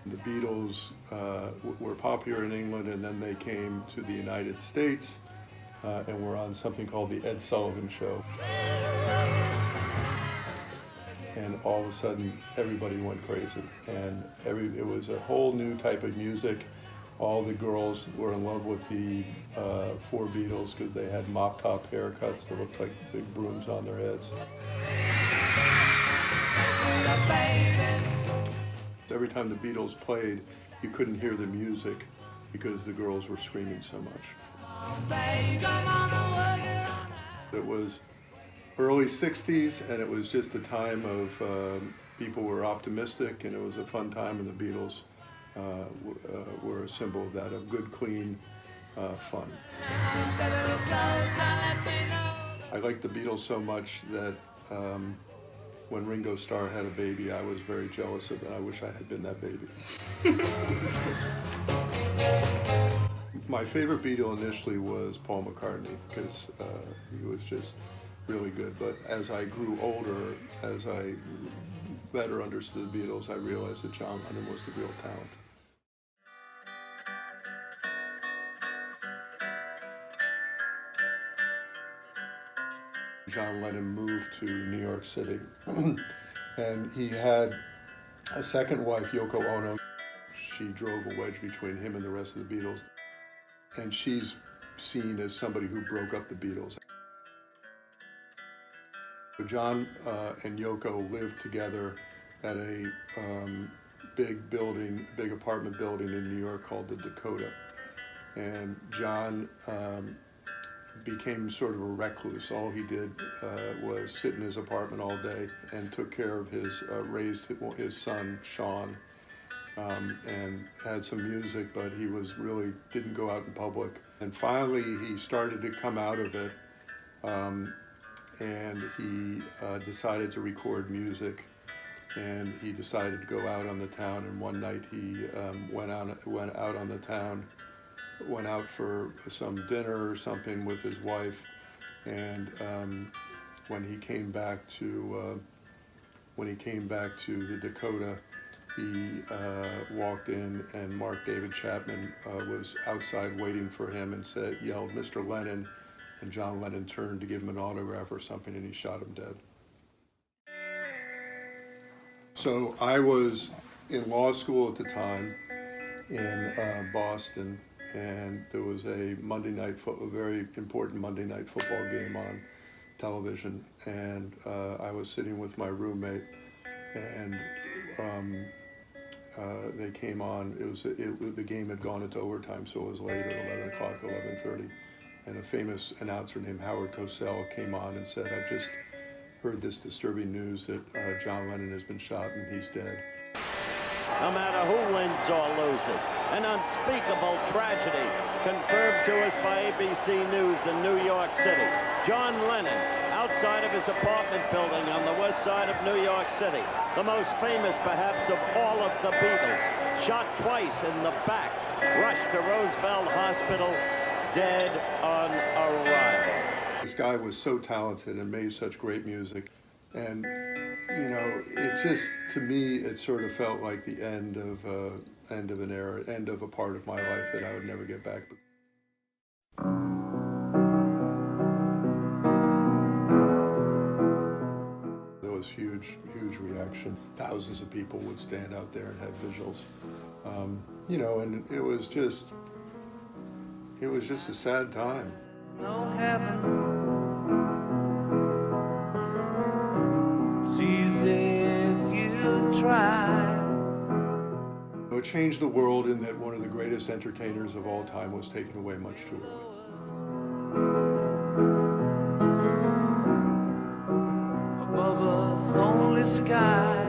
The Beatles were popular in England, and then they came to the United States and were on something called the Ed Sullivan Show. And all of a sudden, everybody went crazy, and it was a whole new type of music. All the girls were in love with the four Beatles because they had mop-top haircuts that looked like big brooms on their heads. Every time the Beatles played, you couldn't hear the music because the girls were screaming so much. It was early 60s, and it was just a time of people were optimistic, and it was a fun time, and the Beatles were a symbol of that, of good, clean fun. I liked the Beatles so much that when Ringo Starr had a baby, I was very jealous of it. I wish I had been that baby. My favorite Beatle initially was Paul McCartney because he was just really good. But as I grew older, as I better understood the Beatles, I realized that John Lennon was the real talent. John Lennon moved to New York City, and he had a second wife, Yoko Ono. She drove a wedge between him and the rest of the Beatles, and she's seen as somebody who broke up the Beatles. So John and Yoko lived together at a big apartment building in New York called the Dakota, and John became sort of a recluse. All he did was sit in his apartment all day and took care of raised his son, Sean, and had some music, but he didn't go out in public. And finally, he started to come out of it, and he decided to record music, and he decided to go out on the town, and one night he went out on the town, went out for some dinner or something with his wife, and when he came back to the Dakota, he walked in, and Mark David Chapman was outside waiting for him and yelled, "Mr. Lennon," and John Lennon turned to give him an autograph or something, and he shot him dead. So I was in law school at the time in Boston, and there was a very important Monday night football game on television, and I was sitting with my roommate, and they came on. The game had gone into overtime, so it was late at 11 o'clock, 11:30, and a famous announcer named Howard Cosell came on and said, "I've just heard this disturbing news that John Lennon has been shot and he's dead." No matter who wins or loses, an unspeakable tragedy confirmed to us by ABC News in New York City. John Lennon, outside of his apartment building on the west side of New York City, the most famous perhaps of all of the Beatles, shot twice in the back, rushed to Roosevelt Hospital, dead on arrival. This guy was so talented and made such great music, and it just, to me, it sort of felt like the end of an era, end of a part of my life that I would never get back. There was huge reaction. Thousands of people would stand out there and have visuals, and it was just a sad time. No heaven sees if you try. It changed the world in that one of the greatest entertainers of all time was taken away much too early. Above us only sky.